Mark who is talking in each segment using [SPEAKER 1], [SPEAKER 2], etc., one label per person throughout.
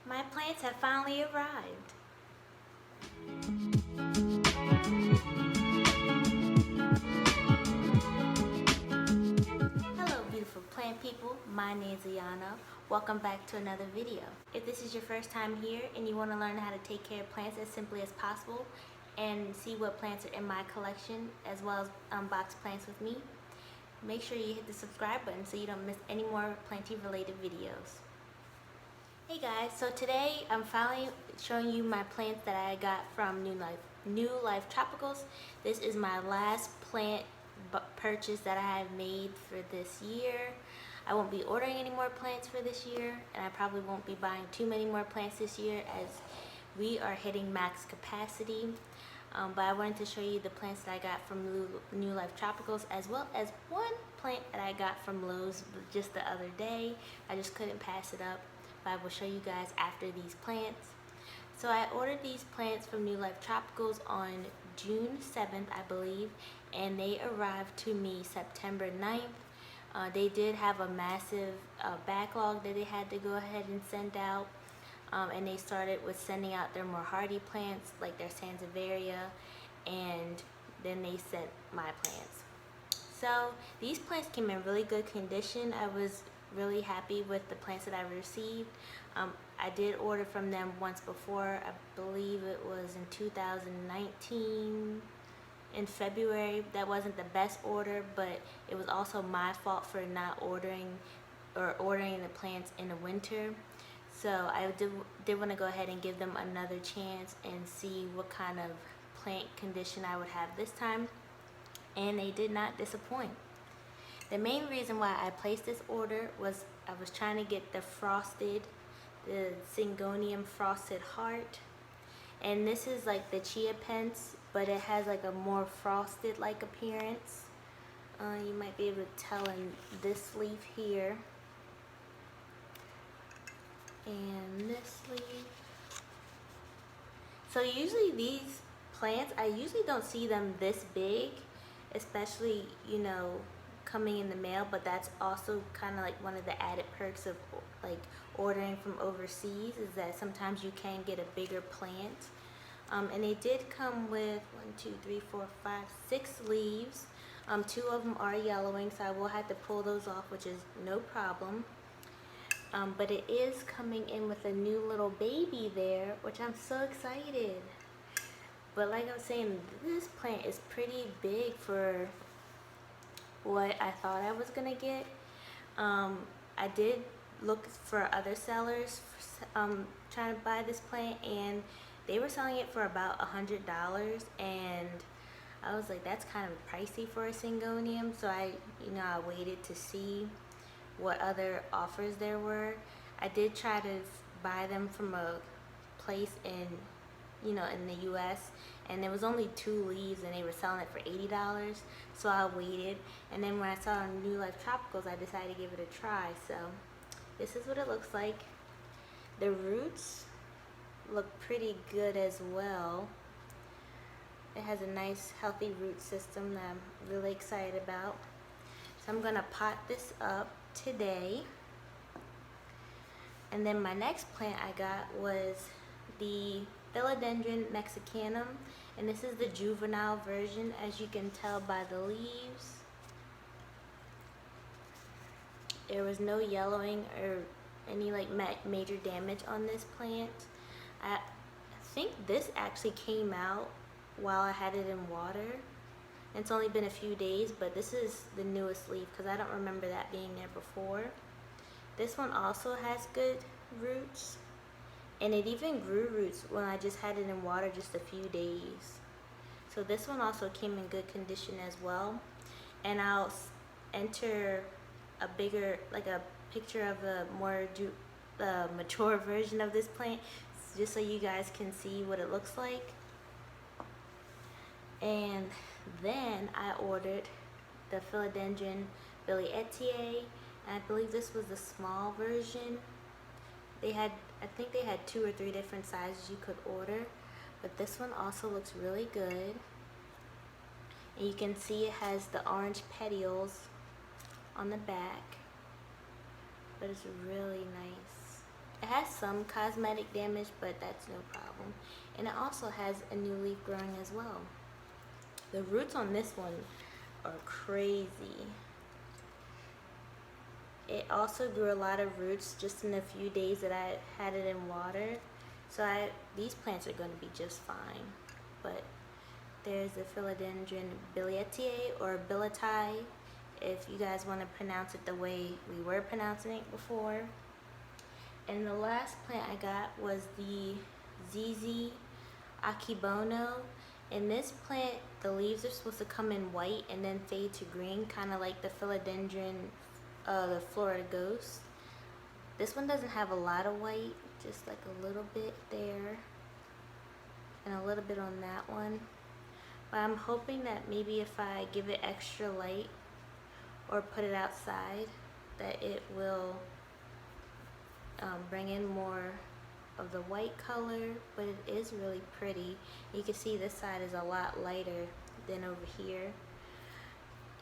[SPEAKER 1] My plants have finally arrived. Hello beautiful plant people, my name is Liana. Welcome back to another video. If this is your first time here and you want to learn how to take care of plants as simply as possible and see what plants are in my collection as well as unbox plants with me, make sure you hit the subscribe button so you don't miss any more planting related videos. Hey guys, so today I'm finally showing you my plants that I got from NewLife Tropicals. This is my last plant purchase that I have made for this year. I won't be ordering any more plants for this year, and I probably won't be buying too many more plants this year as we are hitting max capacity. But I wanted to show you the plants that I got from NewLife Tropicals, as well as one plant that I got from Lowe's just the other day. I just couldn't pass it up, but I will show you guys after these plants. So I ordered these plants from NewLife Tropicals on June 7th, I believe, and they arrived to me September 9th. They did have a massive backlog that they had to go ahead and send out. And they started with sending out their more hardy plants like their Sansevieria, and then they sent my plants. So these plants came in really good condition. I was really happy with the plants that I received. I did order from them once before. I believe it was in 2019 in February. That wasn't the best order, but it was also my fault for not ordering the plants in the winter. So I did want to go ahead and give them another chance and see what kind of plant condition I would have this time, and they did not disappoint. The main reason why I placed this order was I was trying to get the Syngonium frosted heart, and this is like the chia pence, but it has like a more frosted like appearance. You might be able to tell in this leaf here and this leaf. So usually these plants, I usually don't see them this big, especially, you know, coming in the mail, but that's also kind of like one of the added perks of like ordering from overseas, is that sometimes you can get a bigger plant. And they did come with 6 leaves. 2 of them are yellowing, so I will have to pull those off, which is no problem. But it is coming in with a new little baby there, which I'm so excited. But like I was saying, this plant is pretty big for what I thought I was gonna get. I did look for other sellers trying to buy this plant, and they were selling it for about $100, and I was like, that's kind of pricey for a Syngonium. So I waited to see what other offers there were. I did try to buy them from a place in the US, and there was only 2 leaves and they were selling it for $80, so I waited. And then when I saw it on NewLife Tropicals, I decided to give it a try. So this is what it looks like. The roots look pretty good as well. It has a nice healthy root system that I'm really excited about. So I'm gonna pot this up today. And then my next plant I got was the Philodendron Mexicanum, and this is the juvenile version, as you can tell by the leaves. There was no yellowing or any like major damage on this plant. I think this actually came out while I had it in water. It's only been a few days, but this is the newest leaf because I don't remember that being there before. This one also has good roots, and it even grew roots when I just had it in water just a few days. So this one also came in good condition as well. And I'll enter a bigger, like a picture of a more mature version of this plant, just so you guys can see what it looks like. And then I ordered the Philodendron Billy Eta, and I believe this was the small version. I think they had 2 or 3 different sizes you could order, but this one also looks really good. And you can see it has the orange petioles on the back, but it's really nice. It has some cosmetic damage, but that's no problem. And it also has a new leaf growing as well. The roots on this one are crazy. It also grew a lot of roots just in a few days that I had it in water. So these plants are going to be just fine. But there's the Philodendron Billy Eta or Billy Eta, if you guys want to pronounce it the way we were pronouncing it before. And the last plant I got was the ZZ Akibono. In this plant, the leaves are supposed to come in white and then fade to green, kind of like the Philodendron, the Florida Ghost. This one doesn't have a lot of white, just like a little bit there and a little bit on that one. But I'm hoping that maybe if I give it extra light or put it outside, that it will bring in more of the white color. But it is really pretty. You can see this side is a lot lighter than over here.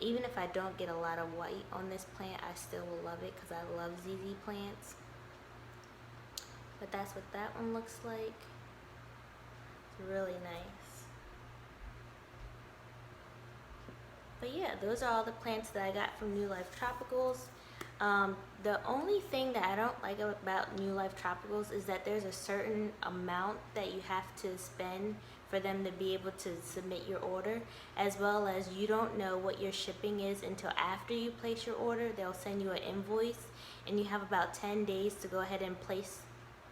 [SPEAKER 1] Even if I don't get a lot of white on this plant, I still will love it because I love ZZ plants. But that's what that one looks like. It's really nice. But yeah, those are all the plants that I got from NewLife Tropicals. The only thing that I don't like about NewLife Tropicals is that there's a certain amount that you have to spend for them to be able to submit your order, as well as you don't know what your shipping is until after you place your order. They'll send you an invoice and you have about 10 days to go ahead and place,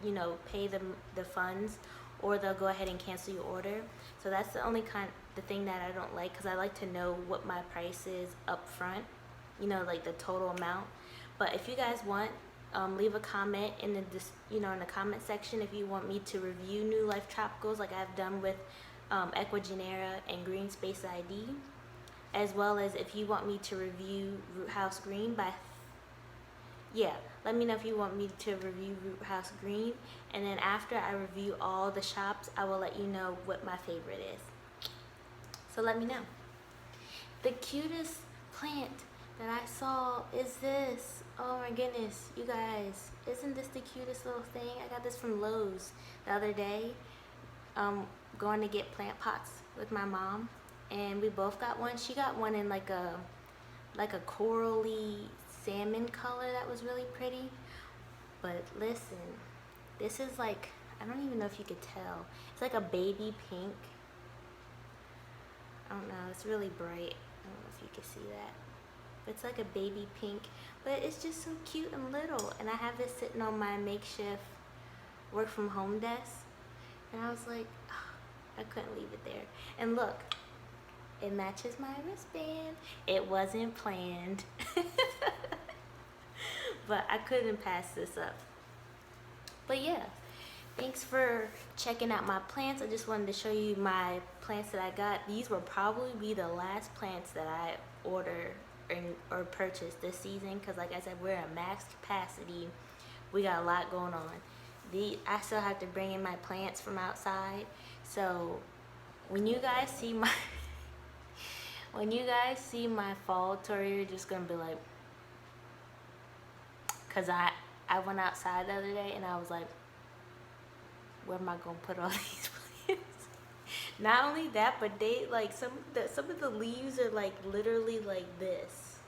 [SPEAKER 1] you know, pay them the funds, or they'll go ahead and cancel your order. So that's the only the thing that I don't like, because I like to know what my price is up front, you know, like the total amount. But if you guys want, leave a comment in the in the comment section if you want me to review NewLife Tropicals like I've done with Equigenera and Green Space ID, as well as if you want me to review Root House Green let me know if you want me to review Root House Green, and then after I review all the shops, I will let you know what my favorite is. So let me know. The cutest plant that I saw is this. Oh my goodness, you guys, isn't this the cutest little thing? I got this from Lowe's the other day, going to get plant pots with my mom, and we both got one. She got one in like a corally salmon color that was really pretty. But listen, this is like, I don't even know if you could tell, it's like a baby pink. I don't know, it's really bright. I don't know if you can see that. It's like a baby pink, but it's just so cute and little. And I have this sitting on my makeshift work from home desk, and I was like, oh, I couldn't leave it there. And look, it matches my wristband. It wasn't planned. But I couldn't pass this up. But yeah, thanks for checking out my plants. I just wanted to show you my plants that I got. These will probably be the last plants that I order or purchase this season, because like I said, we're at max capacity. We got a lot going on. I still have to bring in my plants from outside. So when you guys see my fall tour, you're just gonna be like, because I went outside the other day and I was like, where am I gonna put all these plants? Not only that, but they like some of the leaves are like literally like this.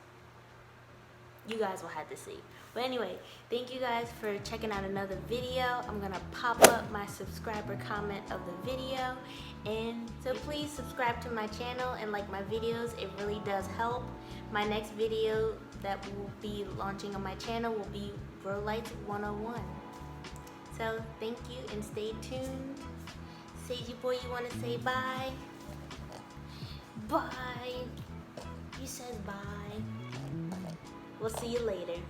[SPEAKER 1] You guys will have to see. But anyway, thank you guys for checking out another video. I'm gonna pop up my subscriber comment of the video, and so please subscribe to my channel and like my videos. It really does help. My next video that will be launching on my channel will be Growlights 101. So thank you and stay tuned. Sagey boy, you want to say bye? Bye. He says bye. We'll see you later.